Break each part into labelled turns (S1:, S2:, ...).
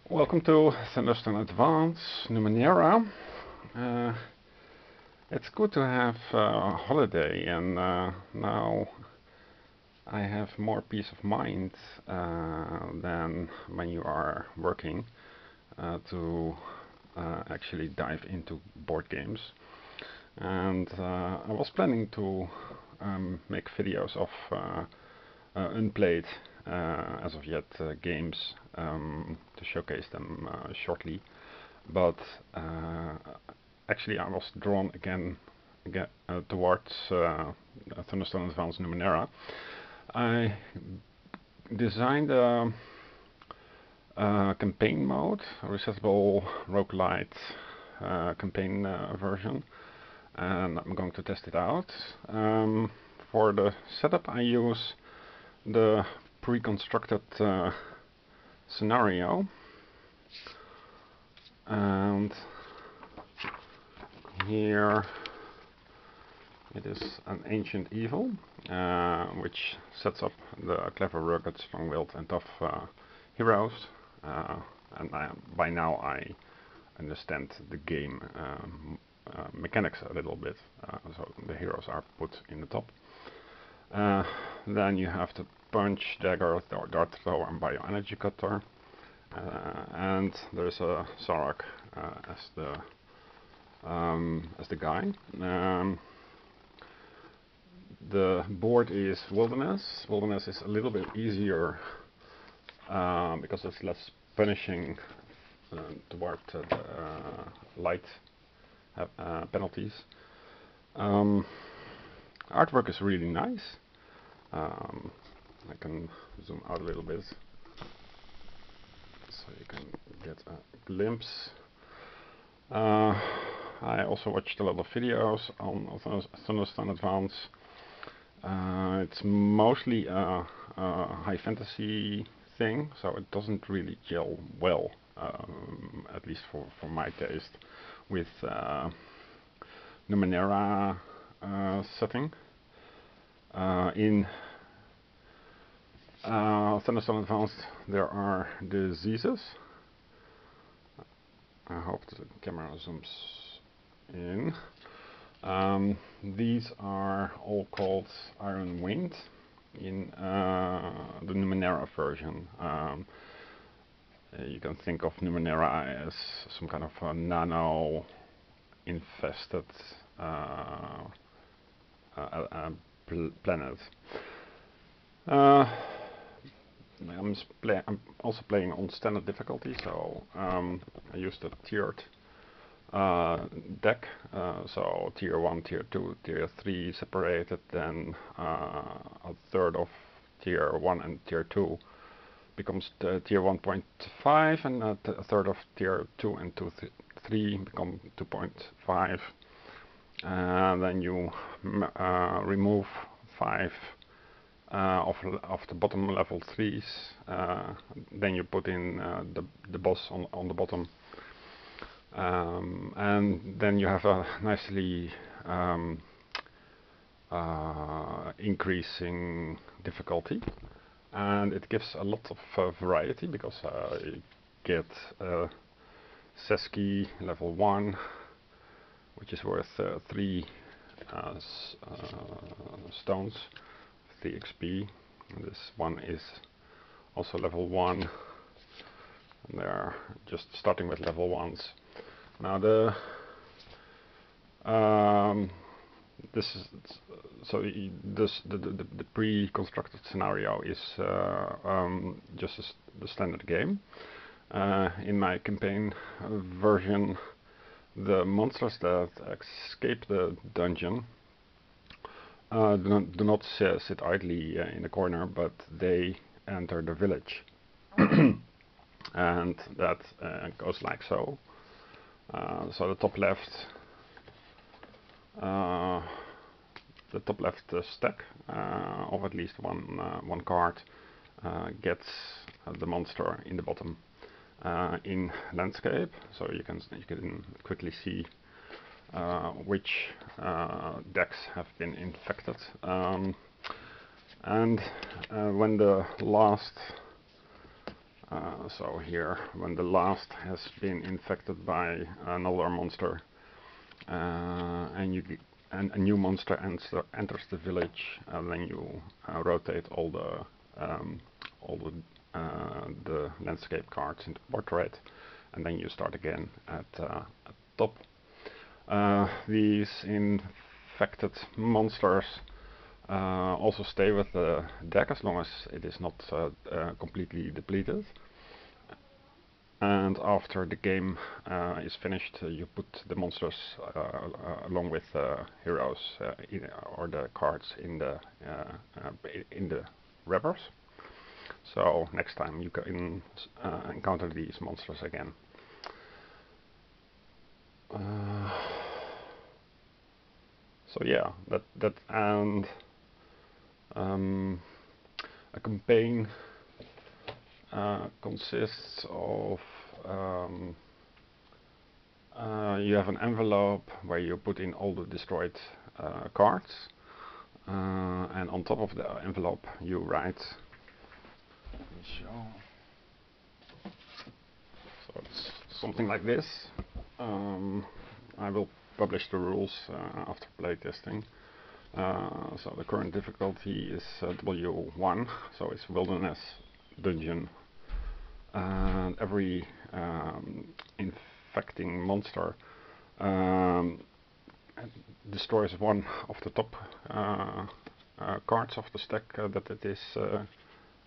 S1: Welcome to Thunderstorm Advance Numenera. It's good to have a holiday, and now I have more peace of mind than when you are working to actually dive into board games. And I was planning to make videos of unplayed as of yet games to showcase them shortly, but actually I was drawn again towards Thunderstorm Advance Numenera. I designed a campaign mode, a resettable roguelite campaign version, and I'm going to test it out. For the setup I use the pre-constructed scenario, and here it is an ancient evil, which sets up the clever, rugged, strong-willed and tough heroes, and by now I understand the game mechanics a little bit, so the heroes are put in the top. Then you have the punch, dagger, dart thrower and bioenergy cutter, and there's a Sarek as the guy. The board is Wilderness. Wilderness is a little bit easier because it's less punishing toward the light penalties. Artwork is really nice. I can zoom out a little bit so you can get a glimpse. I also watched a lot of videos on Thunderstorm Advance. It's mostly a high fantasy thing, so it doesn't really gel well, at least for my taste, with Numenera setting. In Thunderstorm Advanced there are diseases. I hope the camera zooms in. These are all called Iron Wind in the Numenera version. You can think of Numenera as some kind of a nano-infested planet. I'm also playing on standard difficulty, so I used a tiered deck, so tier 1, tier 2, tier 3 separated, then a third of tier 1 and tier 2 becomes tier 1.5, and a third of tier 2 and 3 become 2.5, and then you remove 5 of the bottom level 3s, then you put in the boss on the bottom, and then you have a nicely increasing difficulty, and it gives a lot of variety because you get Seski level 1, which is worth 3 stones, 3 XP. And this one is also level 1, and they're just starting with level 1s. Now the pre-constructed scenario is just the standard game. In my campaign version, the monsters that escape the dungeon do not sit idly in the corner, but they enter the village. And that goes like so. So the top left stack of at least one card gets the monster in the bottom in landscape, so you can quickly see which decks have been infected, and when the last So here, when the last has been infected by another monster, and a new monster enters the village, then you rotate all the landscape cards into portrait, and then you start again at top. These infected monsters also stay with the deck as long as it is not completely depleted. And after the game is finished, you put the monsters along with heroes or the cards in the wrappers. So next time you can encounter these monsters again. So yeah, that and a campaign consists of you have an envelope where you put in all the destroyed cards, and on top of the envelope you write. So it's something like this. I will publish the rules after playtesting. So the current difficulty is W1, so it's wilderness dungeon, and every infecting monster destroys one of the top cards of the stack that it is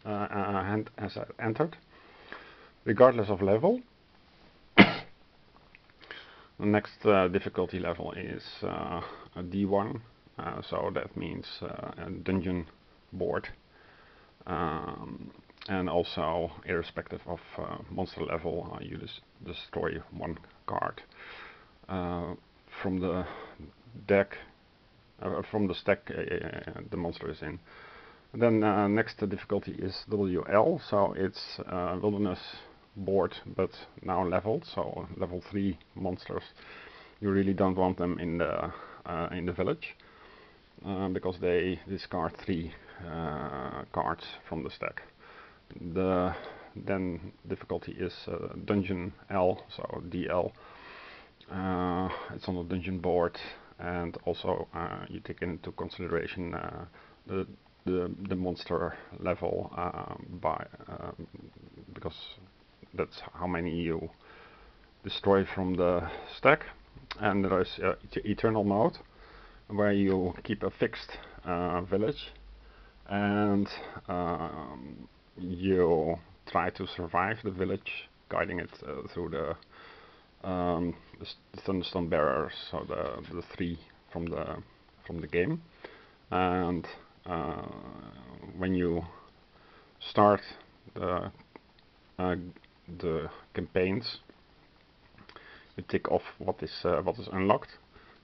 S1: has entered, regardless of level. The next difficulty level is a D1, so that means a dungeon board, and also irrespective of monster level, you destroy one card from the deck, from the stack the monster is in. And then next difficulty is WL, so it's wilderness board, but now leveled, so level 3 monsters. You really don't want them in the village because they discard 3 cards from the stack. Then difficulty is dungeon L, so DL. It's on the dungeon board, and also you take into consideration the monster level because that's how many you destroy from the stack. And there is eternal mode, where you keep a fixed village, and you try to survive the village, guiding it through the thunderstone bearers, so the 3 from the game. And when you start the campaigns, you tick off what is unlocked.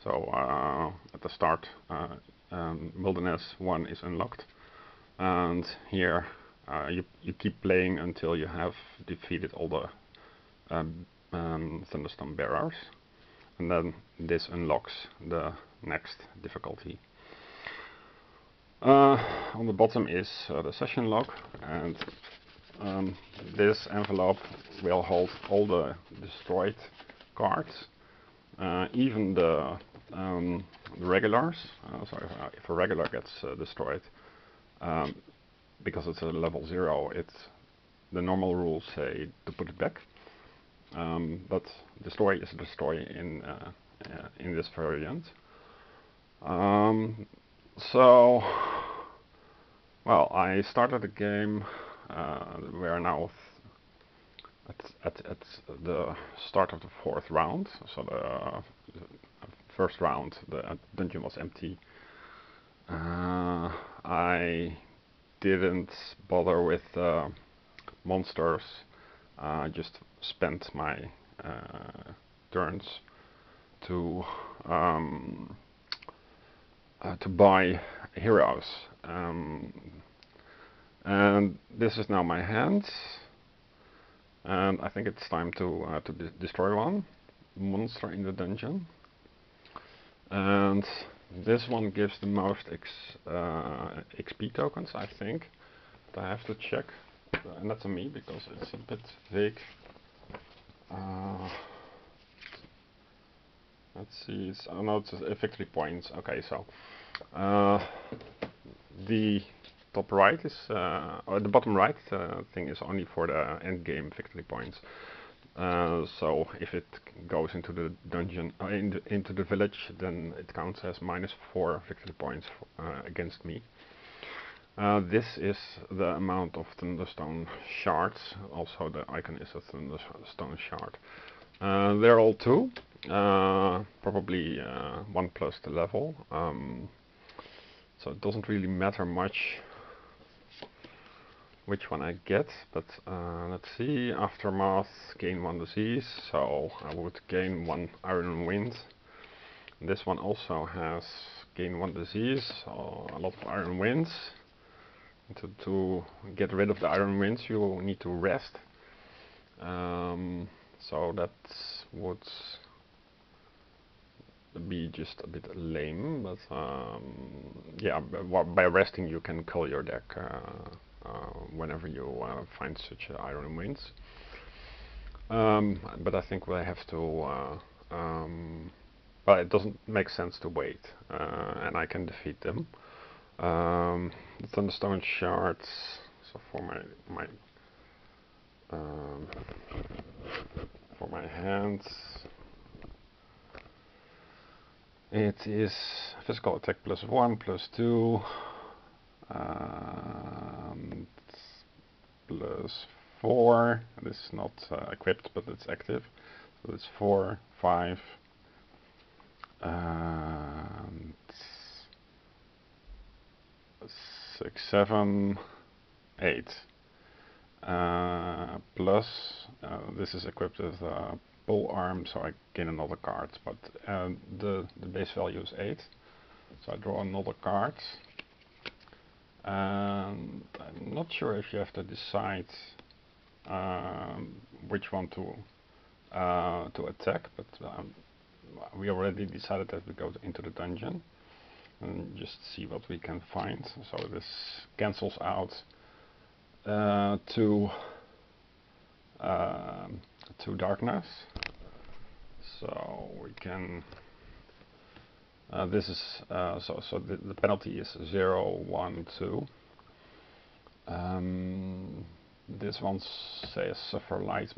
S1: So at the start, Wilderness 1 is unlocked, and here you keep playing until you have defeated all the thunderstone bearers, and then this unlocks the next difficulty. On the bottom is the session log, and this envelope will hold all the destroyed cards, even the regulars. So if a regular gets destroyed, because it's a level 0, the normal rules say to put it back, but destroy is destroy in this variant. So, well, I started the game. We are now at the start of the 4th round. So the first round, the dungeon was empty. I didn't bother with monsters. I just spent my turns to buy heroes, and this is now my hand, and I think it's time to destroy one monster in the dungeon. And this one gives the most XP tokens, I think. But I have to check. and that's on me because it's a bit vague. Let's see, it's, oh no, it's victory points. Okay, so the top right is, or the bottom right thing is only for the end game victory points. So if it goes into the dungeon, into the village, then it counts as -4 victory points against me. This is the amount of Thunderstone shards. Also, the icon is a Thunderstone shard. They're all 2, probably 1 plus the level. So it doesn't really matter much which one I get, but let's see. Aftermath, gain 1 disease, so I would gain 1 iron wind. This one also has gain 1 disease, so a lot of iron winds. To get rid of the iron winds, you need to rest. So that would be just a bit lame, but yeah, by resting you can kill your deck whenever you find such iron winds. But I think we'll have to, well, it doesn't make sense to wait, and I can defeat them. The Thunderstone shards, so for my hands, it is physical attack +1, +2, +4. This is not equipped, but it's active. So it's 4, 5, and 6, 7, 8. Plus, this is equipped with pole arm, so I gain another card. But the base value is 8, so I draw another card. And I'm not sure if you have to decide which one to attack, but we already decided that we go into the dungeon and just see what we can find. So this cancels out to darkness. So we can. This is so the penalty is 0, 1, 2. This one says suffer light